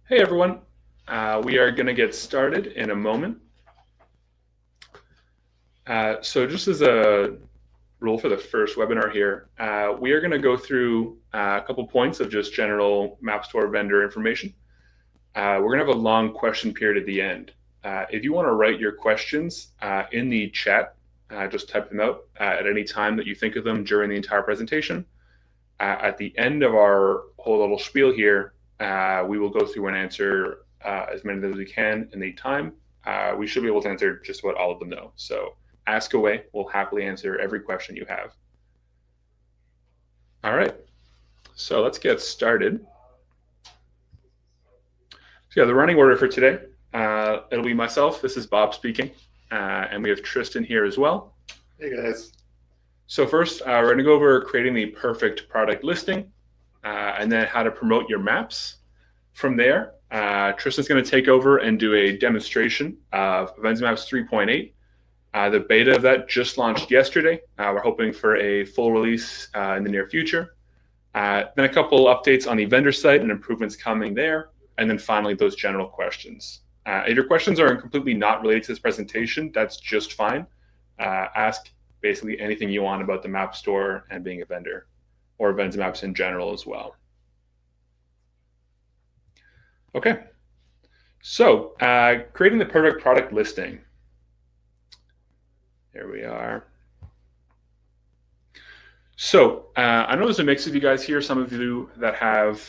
Hey everyone, we are going to get started in a moment. So just as a rule for the first webinar here, we are going to go through a couple points of just general Map Store vendor information. We're going to have a long question period at the end. If you want to write your questions in the chat, just type them out at any time that you think of them during the entire presentation. At the end of our whole little spiel here, we will go through and answer as many as we can in the time. We should be able to answer just about all of them though. So ask away. We'll happily answer every question you have. All right, so let's get started. So yeah, the running order for today, it'll be myself. This is Bob speaking. And we have Tristan here as well. Hey guys. So first, we're going to go over creating the perfect product listing and then how to promote your maps. From there, Tristan's going to take over and do a demonstration of Avenza Maps 3.8. The beta of that just launched yesterday. We're hoping for a full release in the near future. Then a couple updates on the vendor site and improvements coming there. And then finally, those general questions. If your questions are completely not related to this presentation, that's just fine. Ask basically anything you want about the Map Store and being a vendor, or Avenza Maps in general as well. Okay, so creating the perfect product listing. There we are. So I know there's a mix of you guys here, some of you that have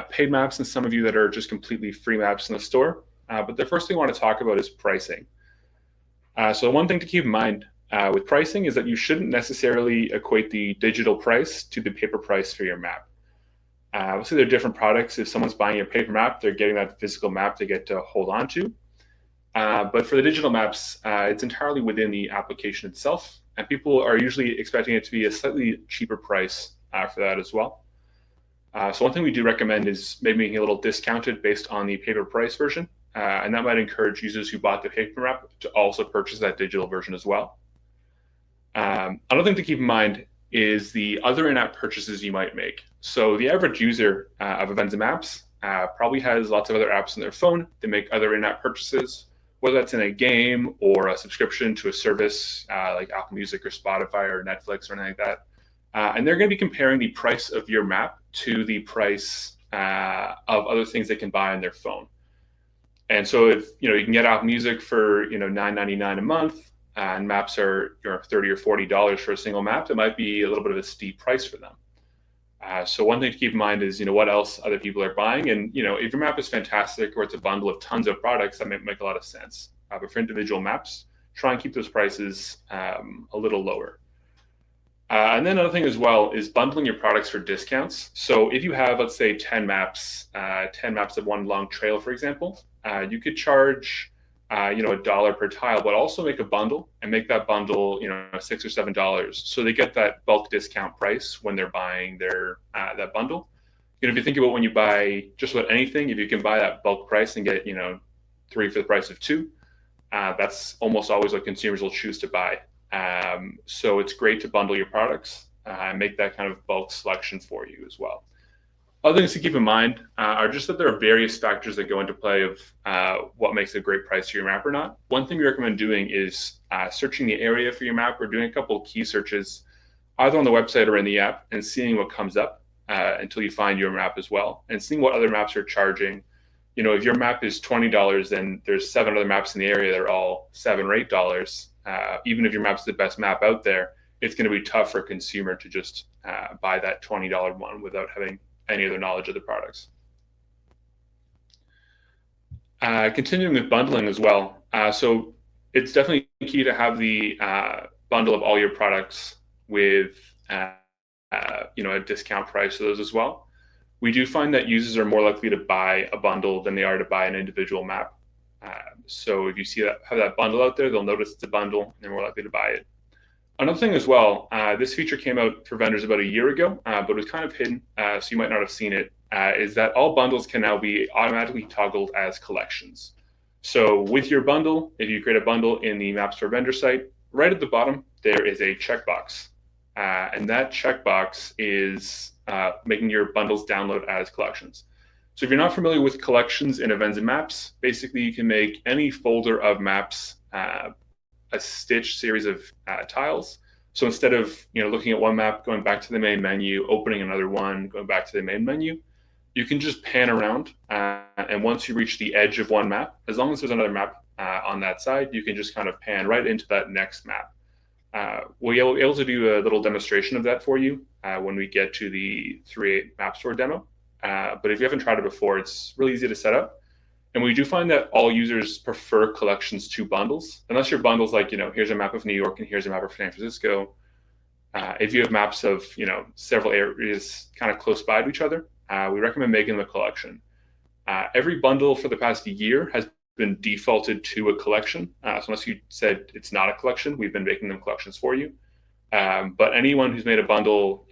paid maps and some of you that are just completely free maps in the store. But the first thing I want to talk about is pricing. So one thing to keep in mind with pricing is that you shouldn't necessarily equate the digital price to the paper price for your map. Obviously, they're different products. If someone's buying your paper map, they're getting that physical map they get to hold on to. But for the digital maps, it's entirely within the application itself. And people are usually expecting it to be a slightly cheaper price for that as well. So one thing we do recommend is maybe making it a little discounted based on the paper price version. And that might encourage users who bought the paper map to also purchase that digital version as well. Another thing to keep in mind is the other in-app purchases you might make. So the average user of Avenza Maps probably has lots of other apps on their phone. They make other in-app purchases, whether that's in a game or a subscription to a service like Apple Music or Spotify or Netflix or anything like that. And they're going to be comparing the price of your map to the price of other things they can buy on their phone. And so if you can get Apple Music for $9.99 a month, and maps are $30 or $40 for a single map, it might be a little bit of a steep price for them. So one thing to keep in mind is what else other people are buying, and if your map is fantastic or it's a bundle of tons of products, that might make a lot of sense. But for individual maps, try and keep those prices a little lower. And then another thing as well is bundling your products for discounts. So if you have, let's say, 10 maps of one long trail, for example, you could charge $1 per tile, but also make a bundle and make that bundle, $6 or $7. So they get that bulk discount price when they're buying their that bundle. If you think about when you buy just about anything, if you can buy that bulk price and get 3 for the price of 2, that's almost always what consumers will choose to buy. So it's great to bundle your products and make that kind of bulk selection for you as well. Other things to keep in mind are just that there are various factors that go into play of what makes a great price for your map or not. One thing we recommend doing is searching the area for your map or doing a couple of key searches either on the website or in the app and seeing what comes up until you find your map as well, and seeing what other maps are charging. If your map is $20, then there's 7 other maps in the area that are all $7 or $8. Even if your map's the best map out there, it's going to be tough for a consumer to just buy that $20 one without having any other knowledge of the products. Continuing with bundling as well. So it's definitely key to have the bundle of all your products with a discount price of those as well. We do find that users are more likely to buy a bundle than they are to buy an individual map. So if you see that have that bundle out there, they'll notice it's a bundle and they're more likely to buy it. Another thing as well, this feature came out for vendors about a year ago, but it was kind of hidden, so you might not have seen it, is that all bundles can now be automatically toggled as collections. So with your bundle, if you create a bundle in the Map Store vendor site, right at the bottom, there is a checkbox. And that checkbox is making your bundles download as collections. So if you're not familiar with collections in Avenza Maps, basically you can make any folder of maps a stitched series of tiles. So instead of looking at one map, going back to the main menu, opening another one, going back to the main menu, you can just pan around, and once you reach the edge of one map, as long as there's another map on that side, you can just kind of pan right into that next map. We'll be able to do a little demonstration of that for you when we get to the 3.8 Map Store demo. But if you haven't tried it before, it's really easy to set up. And we do find that all users prefer collections to bundles, unless your bundle's like, here's a map of New York and here's a map of San Francisco. If you have maps of, several areas kind of close by to each other, we recommend making them a collection. Every bundle for the past year has been defaulted to a collection. So unless you said it's not a collection, we've been making them collections for you. But anyone who's made a bundle,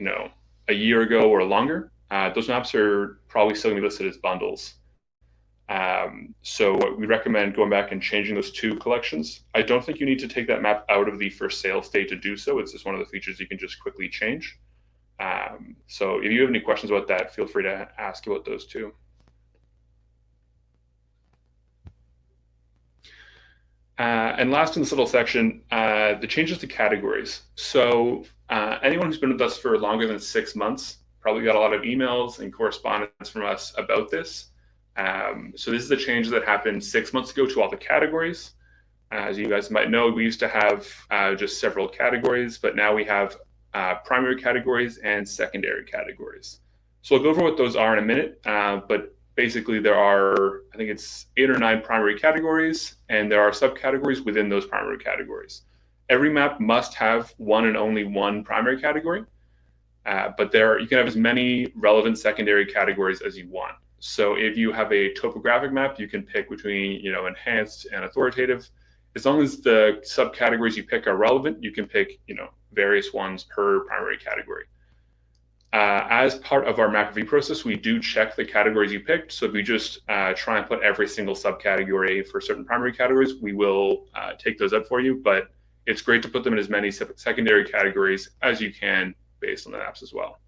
a year ago or longer, those maps are probably still going to be listed as bundles. So we recommend going back and changing those to collections. I don't think you need to take that map out of the for sale state to do so. It's just one of the features you can just quickly change. So if you have any questions about that, feel free to ask about those too. And last in this little section, the changes to categories. So anyone who's been with us for longer than 6 months probably got a lot of emails and correspondence from us about this. So this is a change that happened 6 months ago to all the categories. As you guys might know, we used to have just several categories, but now we have primary categories and secondary categories. So I'll go over what those are in a minute, but basically there are, I think it's 8 or 9 primary categories, and there are subcategories within those primary categories. Every map must have one and only one primary category, but you can have as many relevant secondary categories as you want. So if you have a topographic map, you can pick between enhanced and authoritative. As long as the subcategories you pick are relevant, you can pick various ones per primary category. As part of our map review process, we do check the categories you picked. So if you just try and put every single subcategory for certain primary categories, we will take those up for you. But it's great to put them in as many secondary categories as you can based on the maps as well.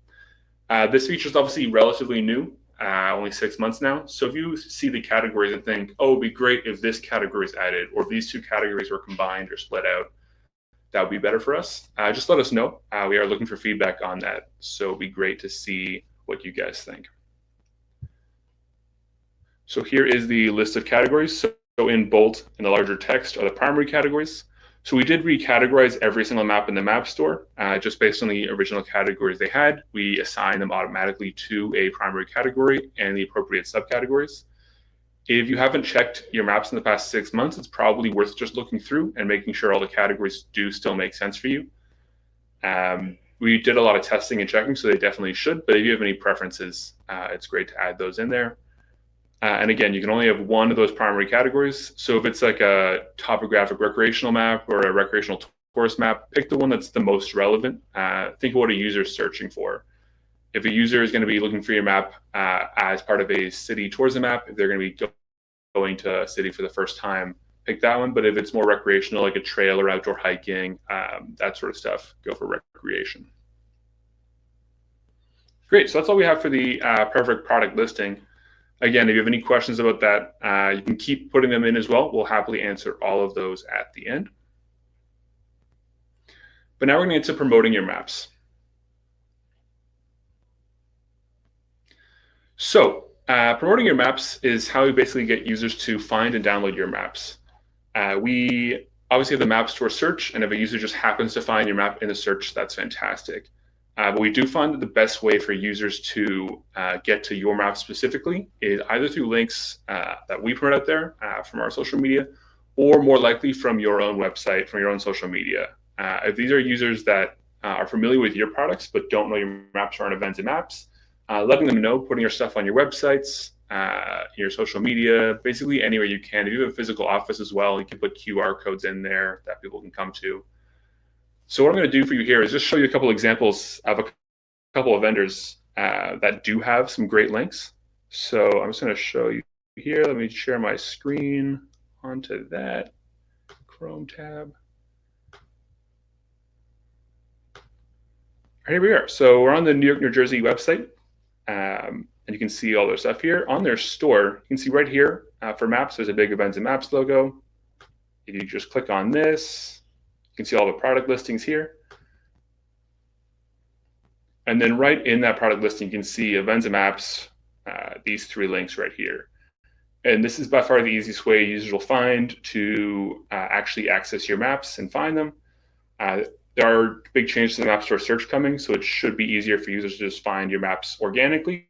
This feature is obviously relatively new, only 6 months now. So if you see the categories and think, oh, it'd be great if this category is added, or if these two categories were combined or split out, that would be better for us. Just let us know. We are looking for feedback on that. So it'd be great to see what you guys think. So here is the list of categories. So in bold, in the larger text, are the primary categories. So we did recategorize every single map in the Map Store, just based on the original categories they had. We assign them automatically to a primary category and the appropriate subcategories. If you haven't checked your maps in the past 6 months, it's probably worth just looking through and making sure all the categories do still make sense for you. We did a lot of testing and checking, so they definitely should. But if you have any preferences, it's great to add those in there. And again, you can only have one of those primary categories. So if it's like a topographic recreational map or a recreational tourist map, pick the one that's the most relevant. Think of what a user is searching for. If a user is going to be looking for your map as part of a city tourism map, if they're going to be going to a city for the first time, pick that one. But if it's more recreational, like a trail or outdoor hiking, that sort of stuff, go for recreation. Great, so that's all we have for the perfect product listing. Again, if you have any questions about that, you can keep putting them in as well. We'll happily answer all of those at the end. But now we're going to get to promoting your maps. So promoting your maps is how we basically get users to find and download your maps. We obviously have the Map Store search, and if a user just happens to find your map in the search, that's fantastic. But we do find that the best way for users to get to your map specifically is either through links that we promote out there from our social media, or more likely from your own website, from your own social media. If these are users that are familiar with your products but don't know your maps are on Avenza Maps, letting them know, putting your stuff on your websites, your social media, basically anywhere you can. If you have a physical office as well, you can put QR codes in there that people can come to. So what I'm going to do for you here is just show you a couple examples of a couple of vendors that do have some great links. So I'm just going to show you here. Let me share my screen onto that Chrome tab. Here we are. So we're on the New York, New Jersey website. and you can see all their stuff here. On their store, you can see right here for maps, there's a big Avenza Maps logo. If you just click on this, you can see all the product listings here. And then right in that product listing, you can see Avenza Maps, these 3 links right here. And this is by far the easiest way users will find to actually access your maps and find them. There are big changes to the Map Store search coming, so it should be easier for users to just find your maps organically.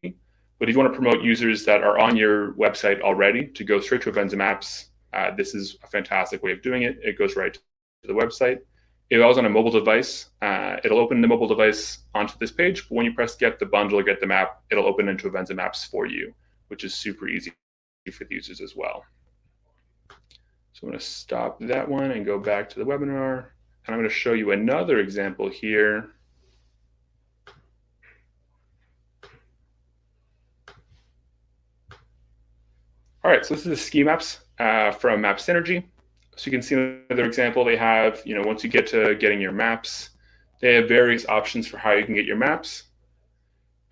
But if you want to promote users that are on your website already to go straight to Avenza Maps, this is a fantastic way of doing it. It goes right to the website. If I was on a mobile device, it'll open the mobile device onto this page, but when you press get the bundle or get the map, it'll open into Avenza Maps for you, which is super easy for the users as well. So I'm going to stop that one and go back to the webinar. And I'm going to show you another example here. All right, so this is the ski maps from Map Synergy. So you can see another example. They have, once you get to getting your maps, they have various options for how you can get your maps.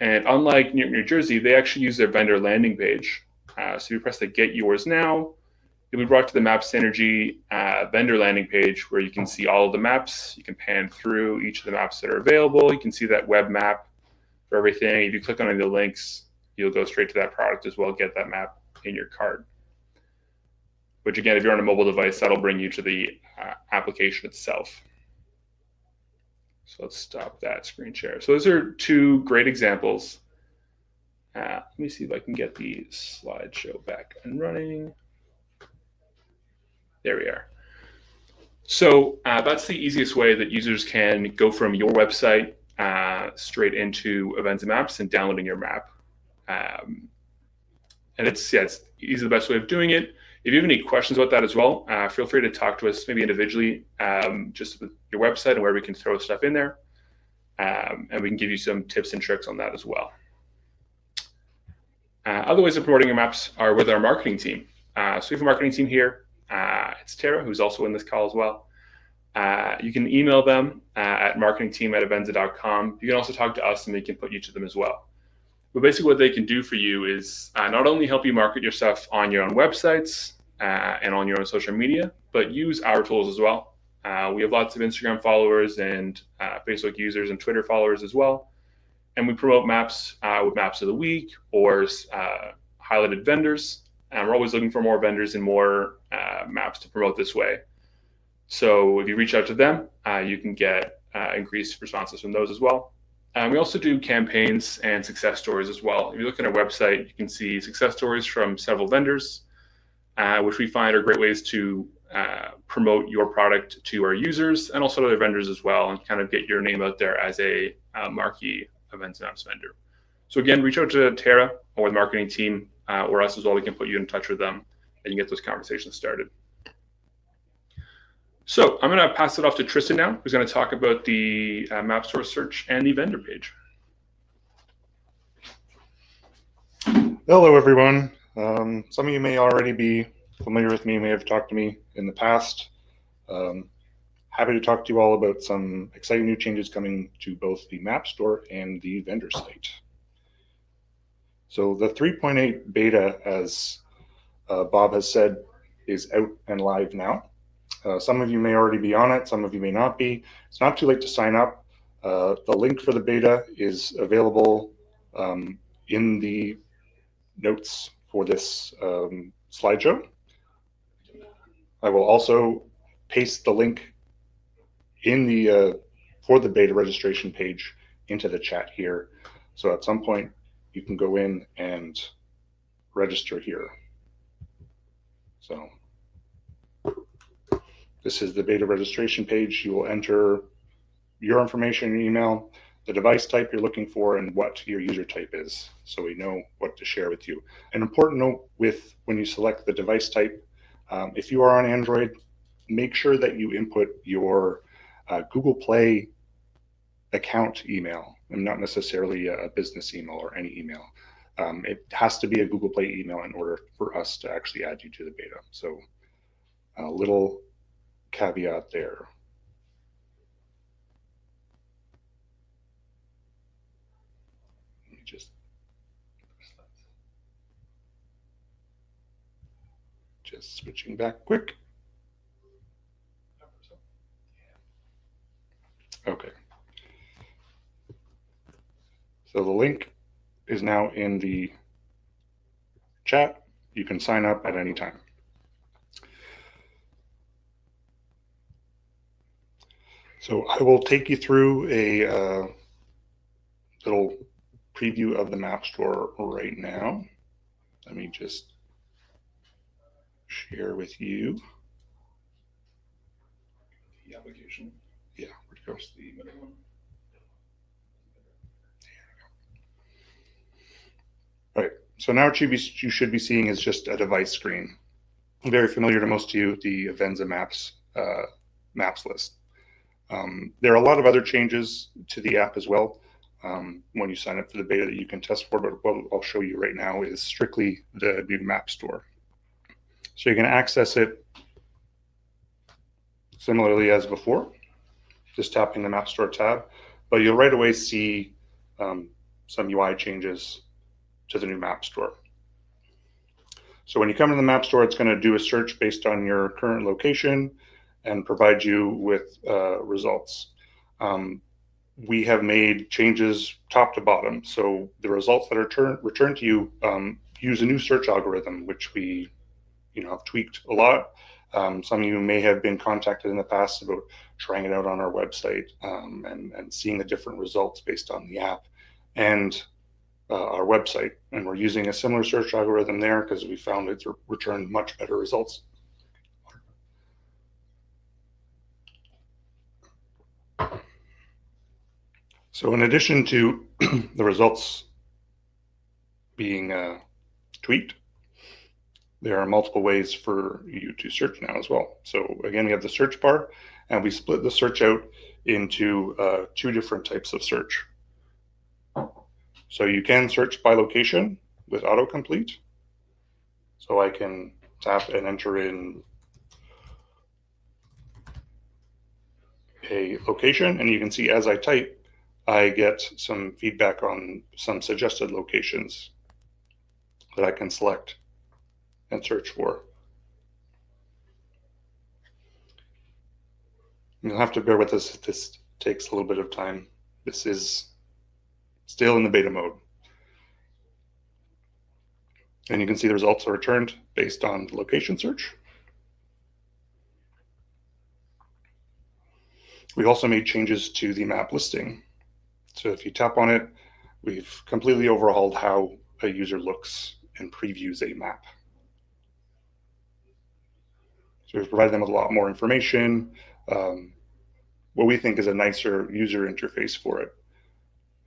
And unlike New Jersey, they actually use their vendor landing page. So if you press the Get Yours Now, you'll be brought to the Map Synergy vendor landing page where you can see all of the maps. You can pan through each of the maps that are available. You can see that web map for everything. If you click on any of the links, you'll go straight to that product as well, get that map in your cart. Which again, if you're on a mobile device, that'll bring you to the application itself. So let's stop that screen share. So those are 2 great examples. Let me see if I can get the slideshow back and running. There we are. So that's the easiest way that users can go from your website straight into Avenza Maps and downloading your map. And it's easily the best way of doing it. If you have any questions about that as well, feel free to talk to us maybe individually, just with your website and where we can throw stuff in there. And we can give you some tips and tricks on that as well. Other ways of promoting your maps are with our marketing team. So we have a marketing team here. It's Tara, who's also in this call as well. You can email them at marketingteam@avenza.com. You can also talk to us and we can put you to them as well. But basically what they can do for you is not only help you market your stuff on your own websites and on your own social media, but use our tools as well. We have lots of Instagram followers and Facebook users and Twitter followers as well. And we promote maps with Maps of the Week or highlighted vendors. And we're always looking for more vendors and more maps to promote this way. So if you reach out to them, you can get increased responses from those as well. We also do campaigns and success stories as well. If you look at our website, you can see success stories from several vendors, which we find are great ways to promote your product to our users and also other vendors as well, and kind of get your name out there as a marquee Avenza Maps vendor. So again, reach out to Tara or the marketing team or us as well. We can put you in touch with them and you can get those conversations started. So I'm going to pass it off to Tristan now, who's going to talk about the Map Store search and the vendor page. Hello, everyone. Some of you may already be familiar with me, may have talked to me in the past. Happy to talk to you all about some exciting new changes coming to both the Map Store and the vendor site. So the 3.8 beta, as Bob has said, is out and live now. Some of you may already be on it, some of you may not be. It's not too late to sign up. The link for the beta is available in the notes for this slideshow. I will also paste the link in the for the beta registration page into the chat here. So at some point you can go in and register here. So this is the beta registration page. You will enter your information, your email, the device type you're looking for, and what your user type is, so we know what to share with you. An important note with when you select the device type, if you are on Android, make sure that you input your Google Play account email, and not necessarily a business email or any email. It has to be a Google Play email in order for us to actually add you to the beta. So a little caveat there. Let me just Just switching back quick. Okay. So the link is now in the chat. You can sign up at any time. So I will take you through a little preview of the Map Store right now. Let me just share with you the application. Yeah, where'd it go? The middle one. All right, so now what you should be seeing is just a device screen. Very familiar to most of you, the Avenza Maps list. There are a lot of other changes to the app as well when you sign up for the beta that you can test for, but what I'll show you right now is strictly the new Map Store. So you can access it similarly as before, just tapping the Map Store tab, but you'll right away see some UI changes to the new Map Store. So when you come to the Map Store, it's going to do a search based on your current location and provide you with results. We have made changes top to bottom. So the results that are returned to you use a new search algorithm, which we have tweaked a lot. Some of you may have been contacted in the past about trying it out on our website and seeing the different results based on the app and our website. And we're using a similar search algorithm there because we found it's returned much better results. So in addition to the results being tweaked, there are multiple ways for you to search now as well. So again, we have the search bar, and we split the search out into 2 different types of search. So you can search by location with autocomplete. So I can tap and enter in a location, and you can see as I type, I get some feedback on some suggested locations that I can select and search for. You'll have to bear with us if this takes a little bit of time. This is still in the beta mode. And you can see the results are returned based on the location search. We've also made changes to the map listing. So if you tap on it, we've completely overhauled how a user looks and previews a map. So we've provided them with a lot more information, what we think is a nicer user interface for it,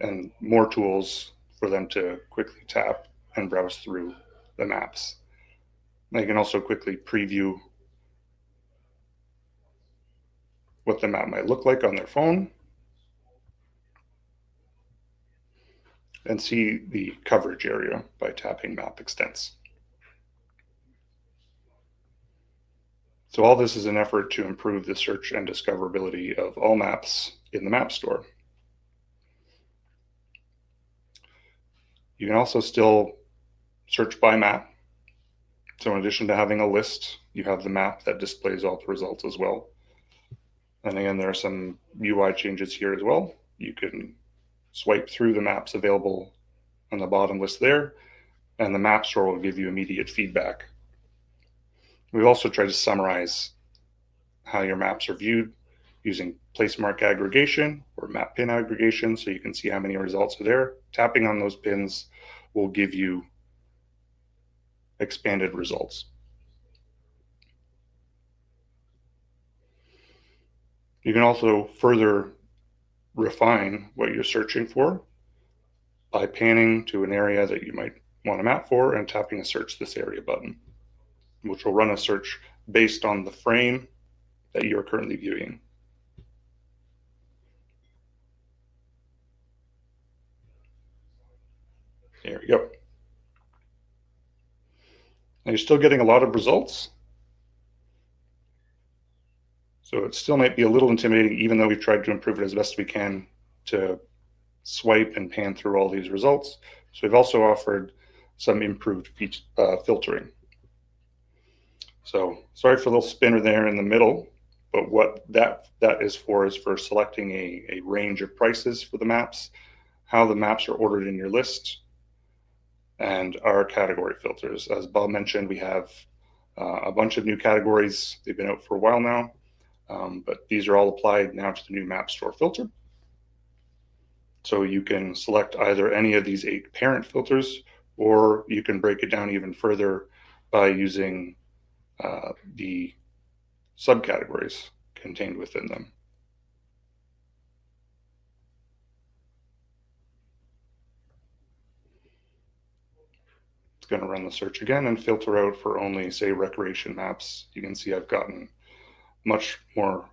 and more tools for them to quickly tap and browse through the maps. They can also quickly preview what the map might look like on their phone and see the coverage area by tapping Map Extents. So all this is an effort to improve the search and discoverability of all maps in the Map Store. You can also still search by map. So in addition to having a list, you have the map that displays all the results as well. And again, there are some UI changes here as well. You can swipe through the maps available on the bottom list there, and the Map Store will give you immediate feedback. We've also tried to summarize how your maps are viewed using place mark aggregation or map pin aggregation, so you can see how many results are there. Tapping on those pins will give you expanded results. You can also further refine what you're searching for by panning to an area that you might want to map for and tapping a search this area button, which will run a search based on the frame that you're currently viewing. There we go. Now you're still getting a lot of results. So it still might be a little intimidating, even though we've tried to improve it as best we can to swipe and pan through all these results. So we've also offered some improved filtering. So sorry for the little spinner there in the middle, but what that is for selecting a range of prices for the maps, how the maps are ordered in your list, and our category filters. As Bob mentioned, we have a bunch of new categories. They've been out for a while now, but these are all applied now to the new Map Store filter. So you can select either any of these 8 parent filters, or you can break it down even further by using the subcategories contained within them. It's going to run the search again and filter out for only, say, recreation maps. You can see I've gotten much more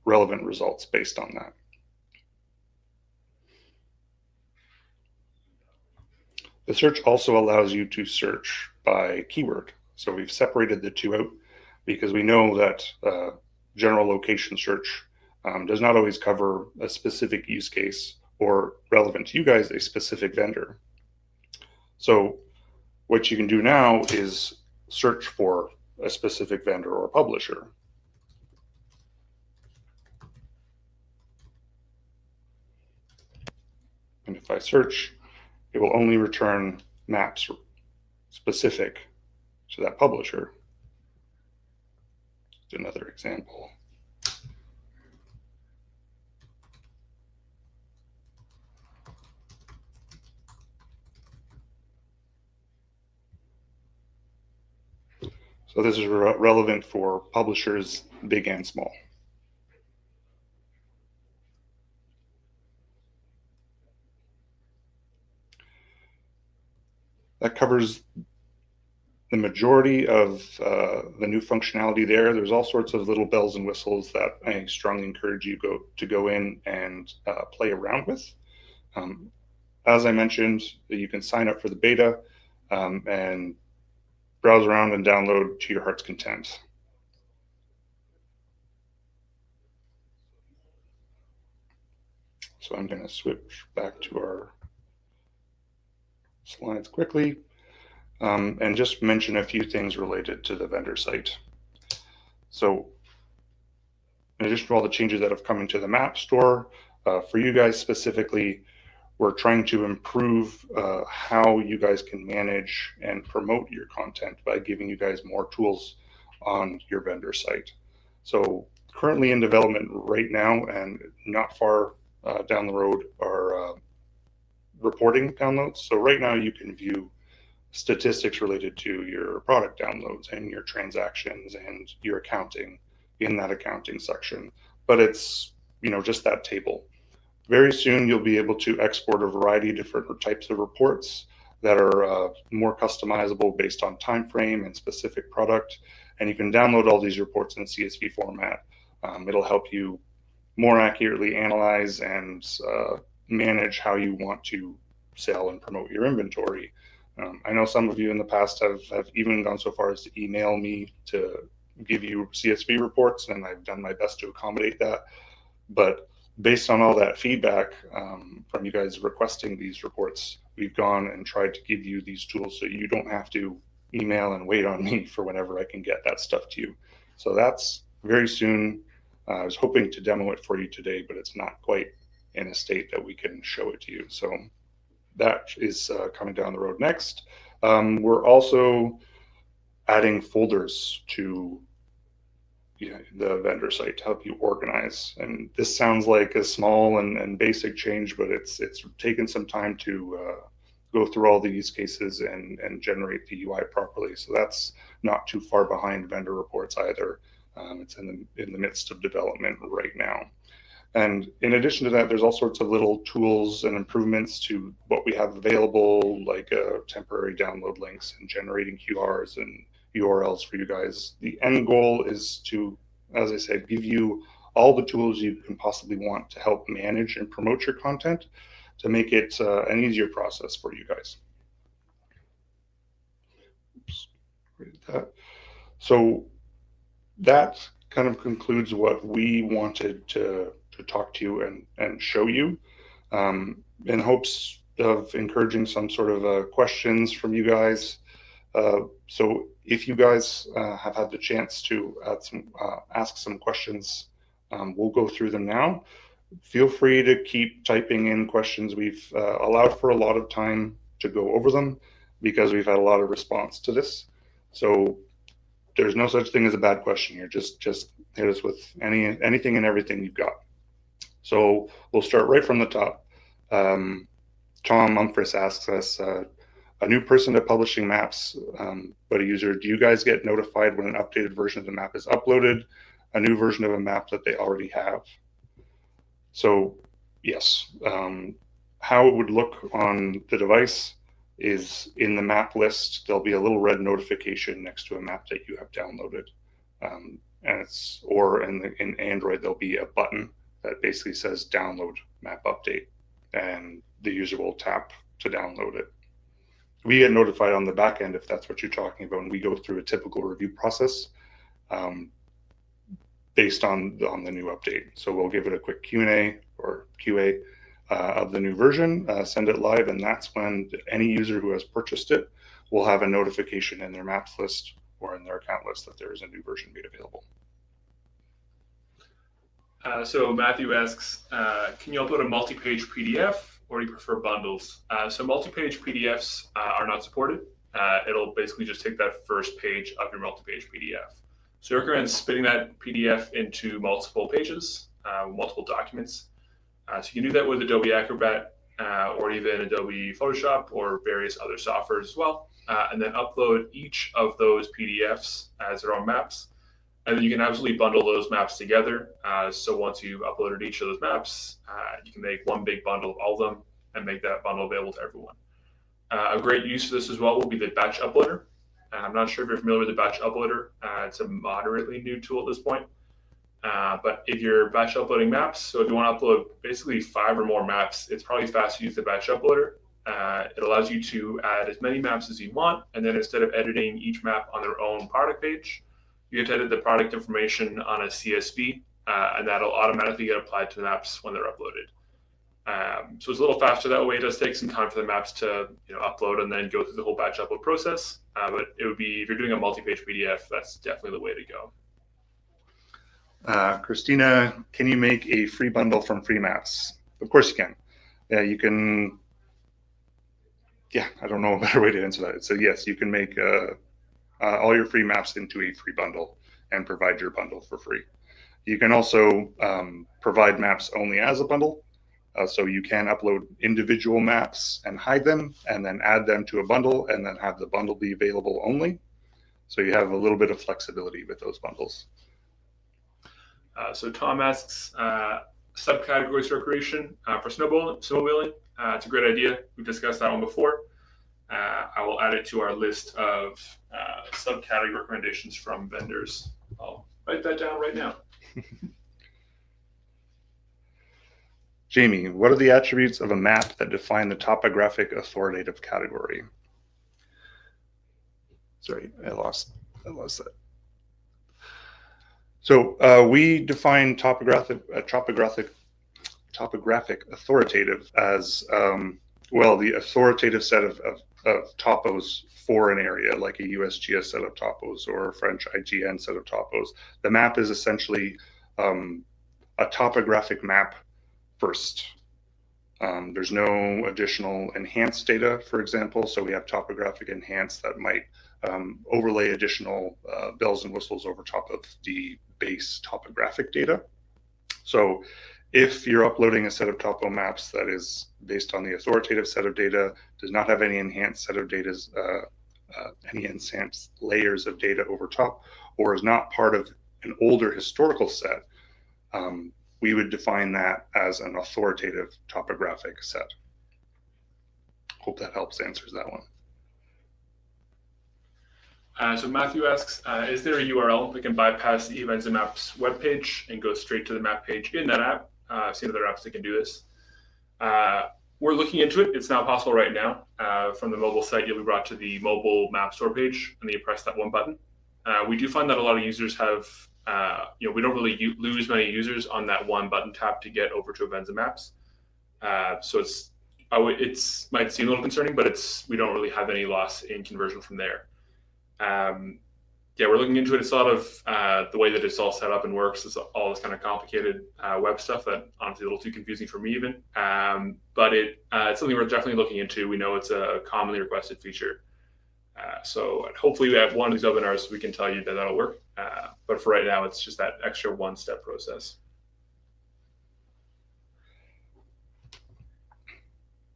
relevant results based on that. The search also allows you to search by keyword. So we've separated the two out because we know that general location search does not always cover a specific use case or, relevant to you guys, a specific vendor. So what you can do now is search for a specific vendor or publisher. And if I search, it will only return maps specific to that publisher. Another example. So this is relevant for publishers big and small. That covers the majority of the new functionality there. There's all sorts of little bells and whistles that I strongly encourage you to go in and play around with. As I mentioned, you can sign up for the beta and browse around and download to your heart's content. So I'm going to switch back to our slides quickly and just mention a few things related to the vendor site. So in addition to all the changes that have come into the Map Store, for you guys specifically, we're trying to improve how you guys can manage and promote your content by giving you guys more tools on your vendor site. So currently in development right now and not far down the road are reporting downloads. So right now you can view statistics related to your product downloads and your transactions and your accounting in that accounting section. But it's, just that table. Very soon you'll be able to export a variety of different types of reports that are more customizable based on time frame and specific product. And you can download all these reports in CSV format. It'll help you more accurately analyze and manage how you want to sell and promote your inventory. I know some of you in the past have even gone so far as to email me to give you CSV reports, and I've done my best to accommodate that. But based on all that feedback from you guys requesting these reports, we've gone and tried to give you these tools so you don't have to email and wait on me for whenever I can get that stuff to you. So that's very soon. I was hoping to demo it for you today, but it's not quite in a state that we can show it to you. So that is coming down the road next. We're also adding folders to the vendor site to help you organize. And this sounds like a small and basic change, but it's taken some time to go through all the use cases and generate the UI properly. So that's not too far behind vendor reports either. It's in the midst of development right now. And in addition to that, there's all sorts of little tools and improvements to what we have available, like temporary download links and generating QRs and URLs for you guys. The end goal is to, as I said, give you all the tools you can possibly want to help manage and promote your content, to make it an easier process for you guys. So that kind of concludes what we wanted to talk to you and show you, in hopes of encouraging some sort of questions from you guys. So if you guys have had the chance to ask some questions, we'll go through them now. Feel free to keep typing in questions. We've allowed for a lot of time to go over them because we've had a lot of response to this. So there's no such thing as a bad question here. Just hit us with anything and everything you've got. So we'll start right from the top. Tom Mumfris asks us, a new person to publishing maps, but a user, do you guys get notified when an updated version of the map is uploaded, a new version of a map that they already have? So yes, how it would look on the device is in the map list, there'll be a little red notification next to a map that you have downloaded. Or in Android, there'll be a button that basically says download map update, and the user will tap to download it. We get notified on the back end if that's what you're talking about, and we go through a typical review process based on the new update. So we'll give it a quick Q&A or QA of the new version, send it live, and that's when any user who has purchased it will have a notification in their maps list or in their account list that there is a new version made available. So Matthew asks, can you upload a multi-page PDF, or do you prefer bundles? So multi-page PDFs are not supported. It'll basically just take that first page of your multi-page PDF. So you recommend splitting that PDF into multiple pages, multiple documents. So you can do that with Adobe Acrobat or even Adobe Photoshop or various other softwares as well. And then upload each of those PDFs as their own maps. And then you can absolutely bundle those maps together. So once you've uploaded each of those maps, you can make one big bundle of all of them and make that bundle available to everyone. A great use for this as well will be the batch uploader. I'm not sure if you're familiar with the batch uploader. It's a moderately new tool at this point. But if you're batch uploading maps, so if you want to upload basically 5 or more maps, it's probably fast to use the batch uploader. It allows you to add as many maps as you want, and then instead of editing each map on their own product page, you get to edit the product information on a CSV, and that'll automatically get applied to the maps when they're uploaded. So it's a little faster that way. It does take some time for the maps to upload and then go through the whole batch upload process. But it would be, if you're doing a multi-page PDF, that's definitely the way to go. Christina, can you make a free bundle from free maps? Of course you can. Yeah, you can. Yeah, I don't know a better way to answer that. So yes, you can make all your free maps into a free bundle and provide your bundle for free. You can also provide maps only as a bundle. So you can upload individual maps and hide them and then add them to a bundle and then have the bundle be available only. So you have a little bit of flexibility with those bundles. So Tom asks, subcategories for recreation for snowmobiling. It's a great idea. We've discussed that one before. I will add it to our list of subcategory recommendations from vendors. I'll write that down right now. Jamie, what are the attributes of a map that define the topographic authoritative category? Sorry, I lost that. So we define topographic authoritative as the authoritative set of topos for an area, like a USGS set of topos or a French IGN set of topos. The map is essentially a topographic map first. There's no additional enhanced data, for example. So we have topographic enhanced that might overlay additional bells and whistles over top of the base topographic data. So if you're uploading a set of topo maps that is based on the authoritative set of data, does not have any enhanced set of data, any enhanced layers of data over top, or is not part of an older historical set, we would define that as an authoritative topographic set. Hope that helps answers that one. So Matthew asks, is there a URL that can bypass the Avenza Maps webpage and go straight to the map page in that app? I've seen other apps that can do this. We're looking into it. It's not possible right now. From the mobile site, you'll be brought to the mobile map store page, and then you press that one button. We do find that a lot of users have, we don't really lose many users on that one button tap to get over to Avenza Maps. So it might seem a little concerning, but we don't really have any loss in conversion from there. Yeah, we're looking into it. It's a lot of the way that it's all set up and works. It's all this kind of complicated web stuff that honestly a little too confusing for me even. But it's something we're definitely looking into. We know it's a commonly requested feature. So hopefully at one of these webinars we can tell you that that'll work. But for right now, it's just that extra one-step process.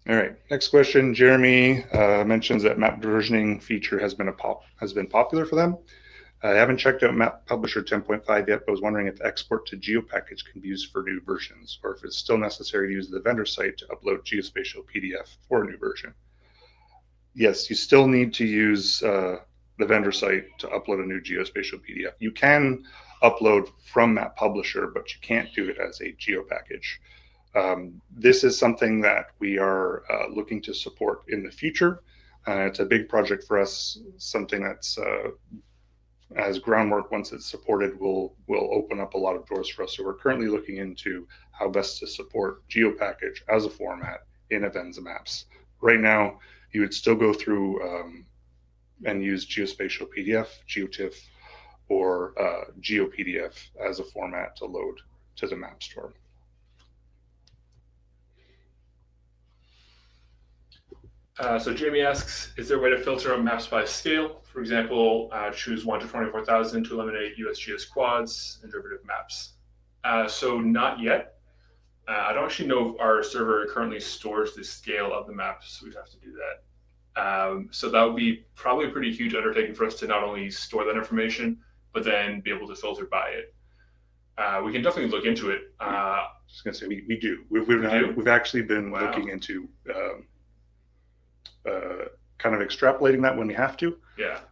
All right, next question. Jeremy mentions that map versioning feature has been popular for them. I haven't checked out Map Publisher 10.5 yet, but was wondering if export to GeoPackage can be used for new versions, or if it's still necessary to use the vendor site to upload geospatial PDF for a new version. Yes, you still need to use the vendor site to upload a new geospatial PDF. You can upload from Map Publisher, but you can't do it as a GeoPackage. This is something that we are looking to support in the future. It's a big project for us, something that's as groundwork, once it's supported, will open up a lot of doors for us. So we're currently looking into how best to support GeoPackage as a format in Avenza Maps. Right now, you would still go through and use geospatial PDF, GeoTIFF, or GeoPDF as a format to load to the Map Store. So Jamie asks, is there a way to filter on maps by scale? For example, choose 1 to 24,000 to eliminate USGS quads and derivative maps. So not yet. I don't actually know if our server currently stores the scale of the maps, so we'd have to do that. So that would be probably a pretty huge undertaking for us to not only store that information, but then be able to filter by it. We can definitely look into it. Just gonna say we do. We've actually been looking into kind of extrapolating that when we have to,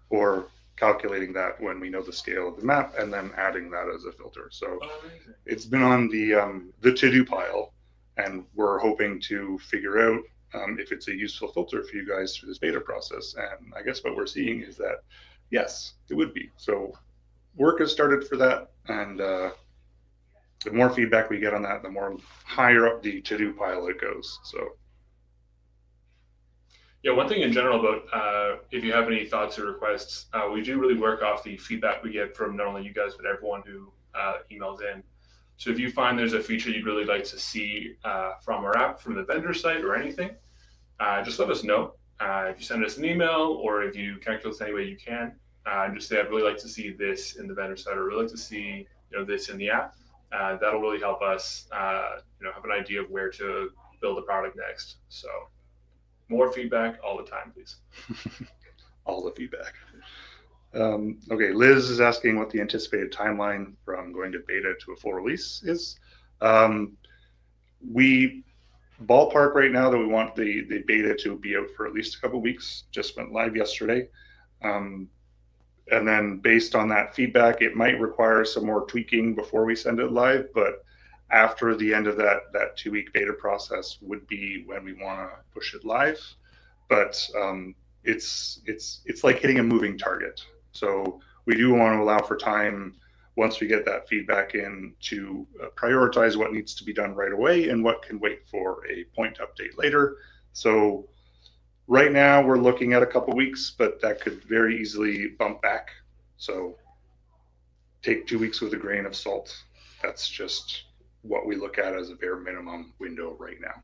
or calculating that when we know the scale of the map, and then adding that as a filter. So it's been on the to-do pile, and we're hoping to figure out if it's a useful filter for you guys through this beta process. And I guess what we're seeing is that yes, it would be. So work has started for that, and the more feedback we get on that, the more higher up the to-do pile it goes. So. Yeah, one thing in general about if you have any thoughts or requests, we do really work off the feedback we get from not only you guys, but everyone who emails in. So if you find there's a feature you'd really like to see from our app, from the vendor site or anything, just let us know. If you send us an email or if you connect with us any way you can, just say, I'd really like to see this in the vendor site, or really like to see this in the app. That'll really help us have an idea of where to build a product next. So more feedback all the time, please. All the feedback. Okay, Liz is asking what the anticipated timeline from going to beta to a full release is. We ballpark right now that we want the beta to be out for at least a couple of weeks. Just went live yesterday. And then based on that feedback, it might require some more tweaking before we send it live, but after the end of that 2-week beta process would be when we want to push it live. But it's like hitting a moving target. So we do want to allow for time once we get that feedback in to prioritize what needs to be done right away and what can wait for a point update later. So right now we're looking at a couple weeks, but that could very easily bump back. So take 2 weeks with a grain of salt. That's just what we look at as a bare minimum window right now.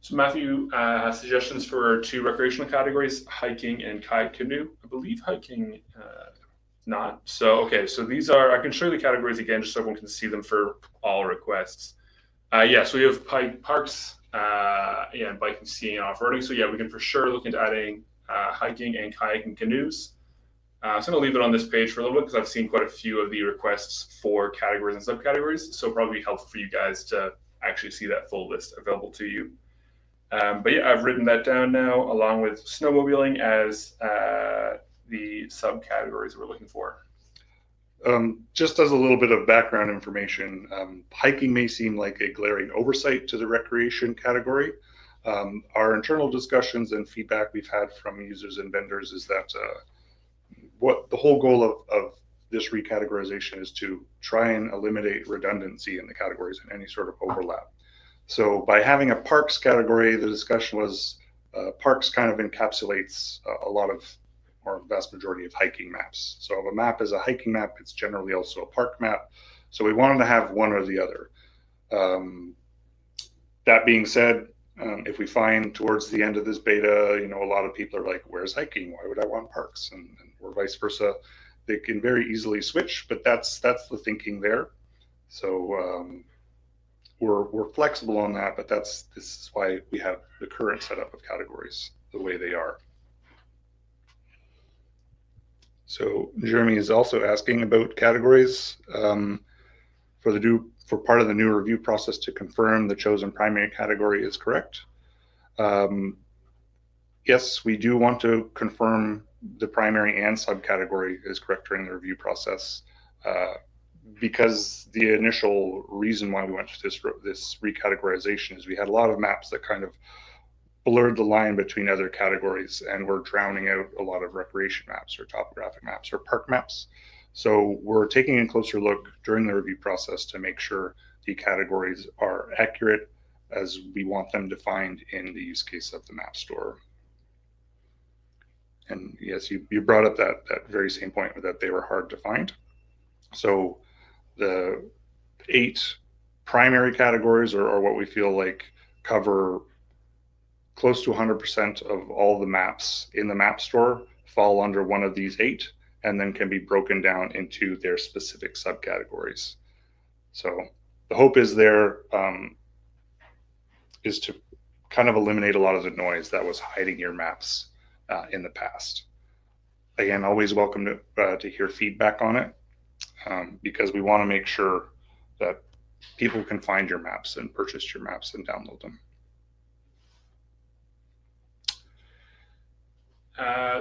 So Matthew has suggestions for 2 recreational categories, hiking and kayak canoe. I believe hiking not. So, okay, so these are, I can show you the categories again just so everyone can see them for all requests. So we have parks, and biking, skiing, and off-roading. So yeah, we can for sure look into adding hiking and kayaking canoes. So I'm going to leave it on this page for a little bit because I've seen quite a few of the requests for categories and subcategories. So probably be helpful for you guys to actually see that full list available to you. But yeah, I've written that down now along with snowmobiling as the subcategories we're looking for. Just as a little bit of background information, hiking may seem like a glaring oversight to the recreation category. Our internal discussions and feedback we've had from users and vendors is that what the whole goal of this recategorization is to try and eliminate redundancy in the categories and any sort of overlap. So by having a parks category, the discussion was parks kind of encapsulates a lot of or the vast majority of hiking maps. So if a map is a hiking map, it's generally also a park map. So we wanted to have one or the other. That being said, if we find towards the end of this beta, a lot of people are like, where's hiking? Why would I want parks? Or vice versa. They can very easily switch, but that's the thinking there. So we're flexible on that, but this is why we have the current setup of categories the way they are. So Jeremy is also asking about categories for part of the new review process to confirm the chosen primary category is correct. Yes, we do want to confirm the primary and subcategory is correct during the review process, because the initial reason why we went to this recategorization is we had a lot of maps that kind of blurred the line between other categories and were drowning out a lot of recreation maps or topographic maps or park maps. So we're taking a closer look during the review process to make sure the categories are accurate as we want them defined in the use case of the map store. And yes, you brought up that very same point that they were hard to find. So the 8 primary categories are what we feel like cover close to 100% of all the maps in the map store fall under one of these 8, and then can be broken down into their specific subcategories. So the hope is there is to kind of eliminate a lot of the noise that was hiding your maps in the past. Again, always welcome to hear feedback on it, because we want to make sure that people can find your maps and purchase your maps and download them.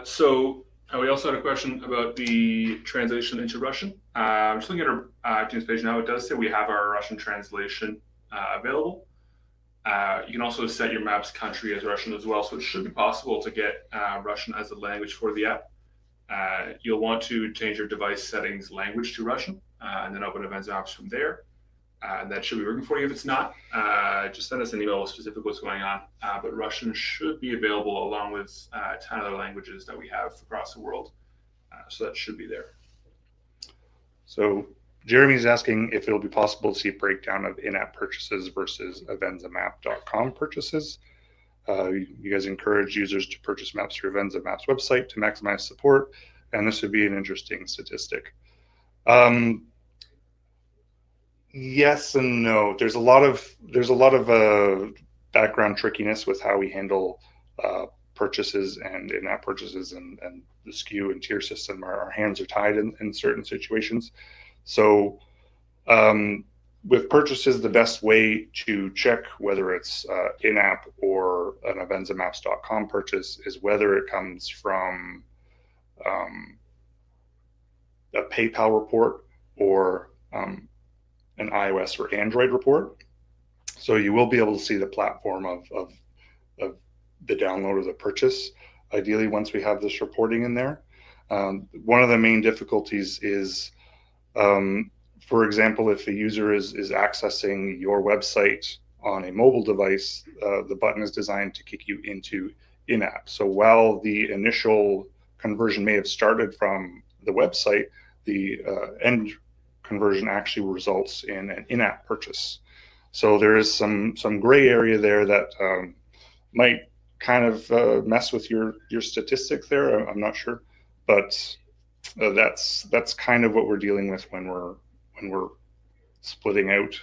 So we also had a question about the translation into Russian. I'm just looking at our iTunes page now. It does say we have our Russian translation available. You can also set your map's country as Russian as well, so it should be possible to get Russian as a language for the app. You'll want to change your device settings language to Russian, and then open Avenza Maps from there. And that should be working for you. If it's not, just send us an email with specific what's going on. But Russian should be available along with 10 other languages that we have across the world. So that should be there. So Jeremy's asking if it'll be possible to see a breakdown of in-app purchases versus avenzamap.com purchases. You guys encourage users to purchase maps through Avenza Maps website to maximize support, and this would be an interesting statistic. Yes and no. There's a lot of background trickiness with how we handle purchases and in-app purchases, and the SKU and tier system. Our hands are tied in certain situations. So with purchases, the best way to check whether it's in-app or an avenzamaps.com purchase is whether it comes from a PayPal report or an iOS or Android report. So you will be able to see the platform of the download or the purchase, ideally, once we have this reporting in there. One of the main difficulties is, for example, if a user is accessing your website on a mobile device, the button is designed to kick you into in-app. So while the initial conversion may have started from the website, the end conversion actually results in an in-app purchase. So there is some gray area there that might kind of mess with your statistic there. I'm not sure, but that's kind of what we're dealing with when we're splitting out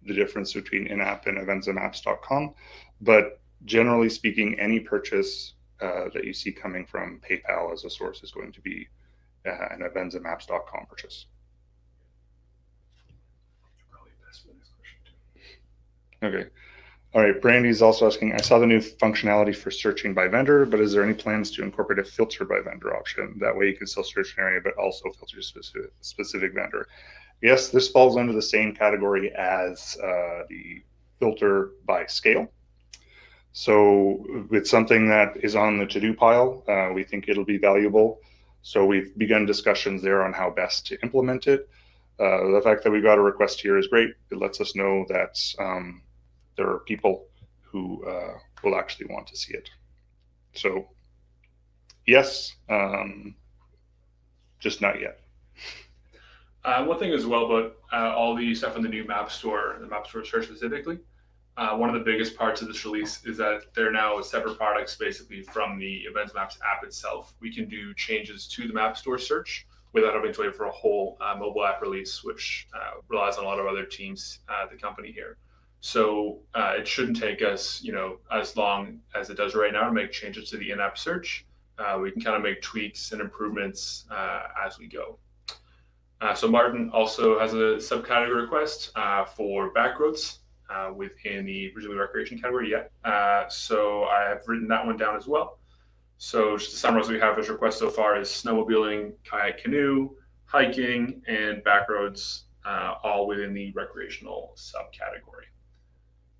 the difference between in-app and avenzamaps.com. But generally speaking, any purchase that you see coming from PayPal as a source is going to be an avenzamaps.com purchase. Okay. All right. Brandy's also asking, I saw the new functionality for searching by vendor, but is there any plans to incorporate a filter by vendor option? That way you can still search an area, but also filter specific vendor. Yes, this falls under the same category as the filter by scale. So it's something that is on the to-do pile. We think it'll be valuable. So we've begun discussions there on how best to implement it. The fact that we got a request here is great. It lets us know that there are people who will actually want to see it. So yes, just not yet. One thing as well about all the stuff in the new Map Store, the Map Store search specifically, one of the biggest parts of this release is that they're now separate products basically from the Avenza Maps app itself. We can do changes to the Map Store search without having to wait for a whole mobile app release, which relies on a lot of other teams at the company here. So it shouldn't take us, as long as it does right now to make changes to the in-app search. We can kind of make tweaks and improvements as we go. So Martin also has a subcategory request for backroads within the presumably recreation category. So I have written that one down as well. So just to summarize, what we have as requests so far is snowmobiling, kayak canoe, hiking, and backroads, all within the recreational subcategory.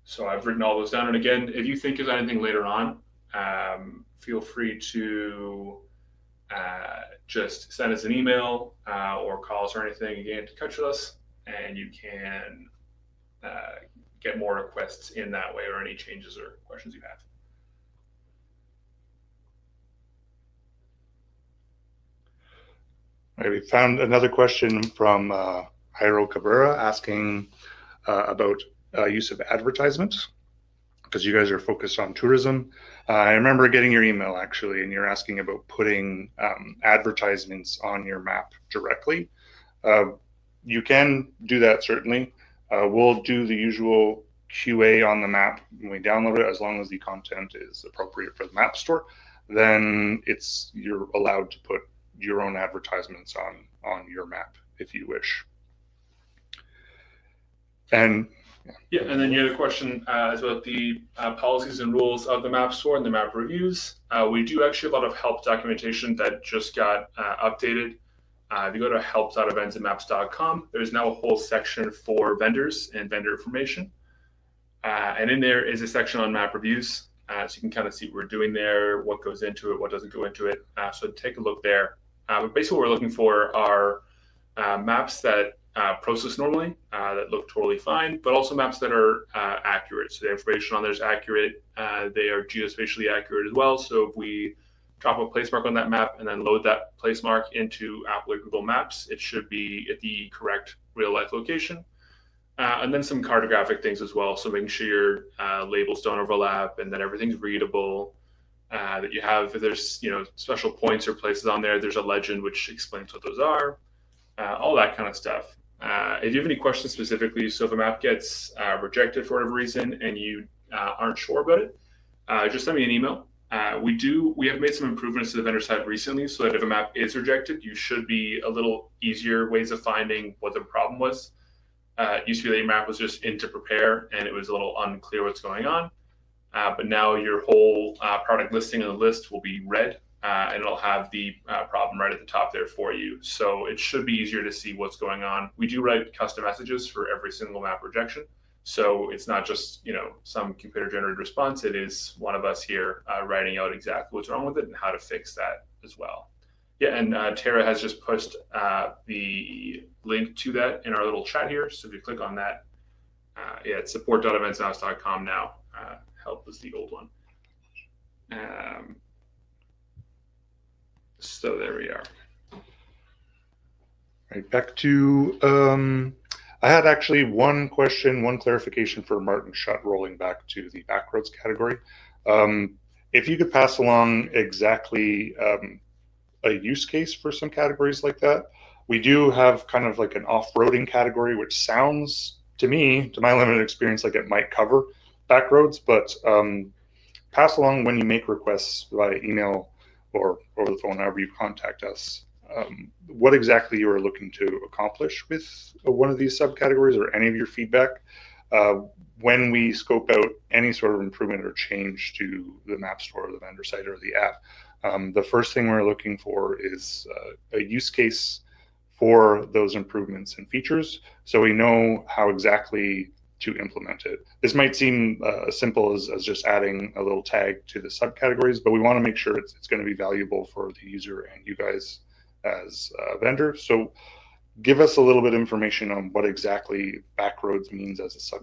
So I've written all those down. And again, if you think of anything later on, feel free to just send us an email or call us or anything, again, to touch with us, and you can get more requests in that way or any changes or questions you have. All right, we found another question from Jairo Cabrera asking about use of advertisements, because you guys are focused on tourism. I remember getting your email actually, and you're asking about putting advertisements on your map directly. You can do that, certainly. We'll do the usual QA on the map when we download it, as long as the content is appropriate for the Map Store. Then you're allowed to put your own advertisements on your map if you wish. And and then the other question is about the policies and rules of the Map Store and the map reviews. We do actually have a lot of help documentation that just got updated. If you go to help.avenzamaps.com, there's now a whole section for vendors and vendor information. And in there is a section on map reviews. So you can kind of see what we're doing there, what goes into it, what doesn't go into it. So take a look there. But basically what we're looking for are maps that process normally, that look totally fine, but also maps that are accurate. So the information on there is accurate. They are geospatially accurate as well. So if we drop a place mark on that map and then load that place mark into Apple or Google Maps, it should be at the correct real life location. And then some cartographic things as well. So making sure your labels don't overlap and that everything's readable. That you have, if there's special points or places on there, there's a legend which explains what those are. All that kind of stuff. If you have any questions specifically, so if a map gets rejected for whatever reason and you aren't sure about it, just send me an email. We have made some improvements to the vendor side recently, so that if a map is rejected, you should be a little easier ways of finding what the problem was. It used to be that your map was just in to prepare and it was a little unclear what's going on. But now your whole product listing on the list will be red, and it'll have the problem right at the top there for you. So it should be easier to see what's going on. We do write custom messages for every single map rejection. So it's not just some computer generated response. It is one of us here writing out exactly what's wrong with it and how to fix that as well. Yeah, and Tara has just pushed the link to that in our little chat here. So if you click on that, it's support.avenzamaps.com now. Help was the old one. So there we are. Right, back to, I had actually one question, one clarification for Martin Schutt, rolling back to the backroads category. If you could pass along exactly a use case for some categories like that. We do have kind of like an off-roading category, which sounds to me, to my limited experience, like it might cover backroads, but pass along when you make requests via email or over the phone, however you contact us, what exactly you are looking to accomplish with one of these subcategories or any of your feedback. When we scope out any sort of improvement or change to the Map Store or the vendor site or the app, the first thing we're looking for is a use case for those improvements and features, so we know how exactly to implement it. This might seem as simple as just adding a little tag to the subcategories, but we want to make sure it's going to be valuable for the user and you guys as a vendor. So give us a little bit of information on what exactly backroads means as a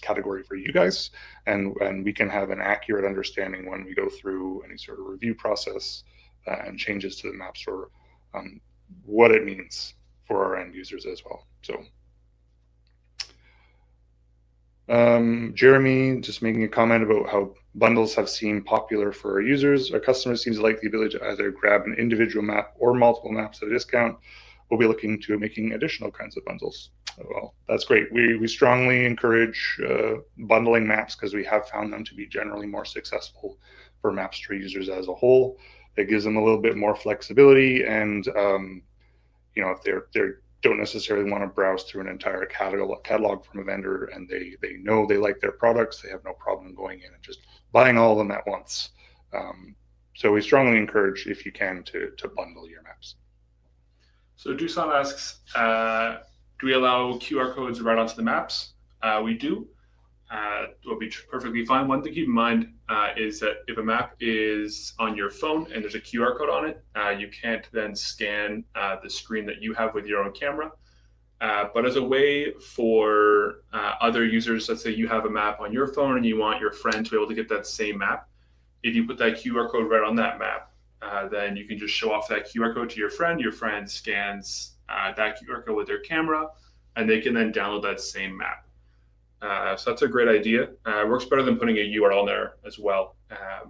category for you guys, and we can have an accurate understanding when we go through any sort of review process and changes to the map store, what it means for our end users as well. So Jeremy just making a comment about how bundles have seemed popular for our users. Our customers seem to like the ability to either grab an individual map or multiple maps at a discount. We'll be looking to making additional kinds of bundles. Well, that's great. We strongly encourage bundling maps because we have found them to be generally more successful for Map Store users as a whole. It gives them a little bit more flexibility, and if they don't necessarily want to browse through an entire catalog from a vendor, and they know they like their products, they have no problem going in and just buying all of them at once. So we strongly encourage, if you can, to bundle your maps. So Dusan asks, do we allow QR codes right onto the maps? We do. Will be perfectly fine. One thing to keep in mind is that if a map is on your phone and there's a QR code on it, you can't then scan the screen that you have with your own camera. But as a way for other users, let's say you have a map on your phone and you want your friend to be able to get that same map, if you put that QR code right on that map, then you can just show off that QR code to your friend scans that QR code with their camera, and they can then download that same map. So that's a great idea. It works better than putting a URL in there as well,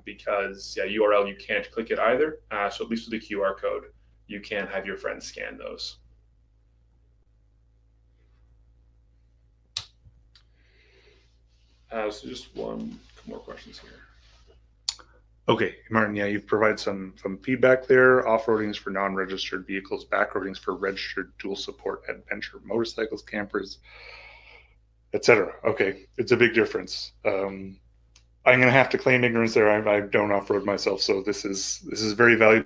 because URL, you can't click it either. So at least with the QR code, you can have your friends scan those. So just couple more questions here. Okay, Martin, you've provided some feedback there. Off-roading is for non-registered vehicles, back-roading is for registered dual support adventure motorcycles, campers, etc. Okay, it's a big difference. I'm going to have to claim ignorance there. I don't off-road myself, so this is very valuable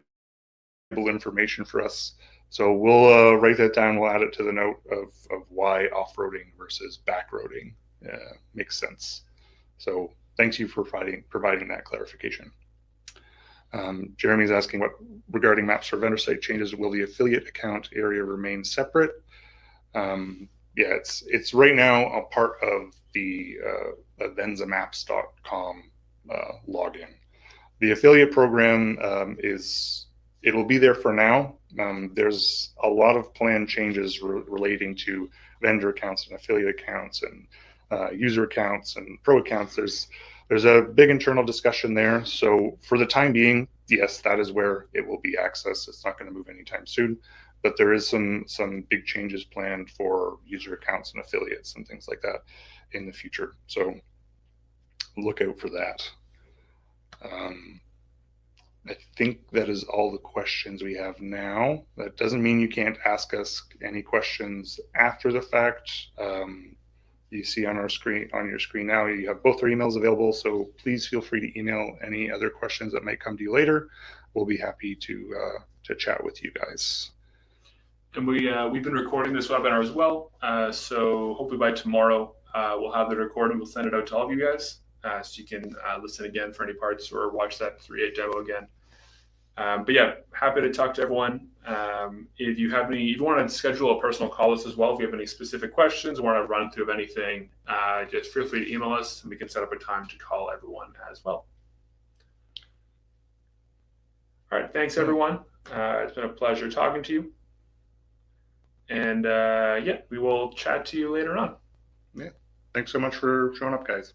information for us. So we'll write that down. We'll add it to the note of why off-roading versus back-roading makes sense. So thanks you for providing that clarification. Jeremy's asking regarding Map Store vendor site changes, will the affiliate account area remain separate? It's right now a part of the avenzamaps.com login. The affiliate program it'll be there for now. There's a lot of planned changes relating to vendor accounts and affiliate accounts and user accounts and pro accounts. There's a big internal discussion there. So for the time being, yes, that is where it will be accessed. It's not going to move anytime soon, but there is some big changes planned for user accounts and affiliates and things like that in the future. So look out for that. I think that is all the questions we have now. That doesn't mean you can't ask us any questions after the fact. You see on your screen now, you have both our emails available, so please feel free to email any other questions that might come to you later. We'll be happy to chat with you guys. And we've been recording this webinar as well, so hopefully by tomorrow we'll have the recording. We'll send it out to all of you guys, so you can listen again for any parts or watch that 3.8 demo again. But yeah, happy to talk to everyone. If you want to schedule a personal call with us as well, if you have any specific questions, want to run through of anything, just feel free to email us and we can set up a time to call everyone as well. All right, thanks everyone. It's been a pleasure talking to you. And we will chat to you later on. Yeah, thanks so much for showing up, guys.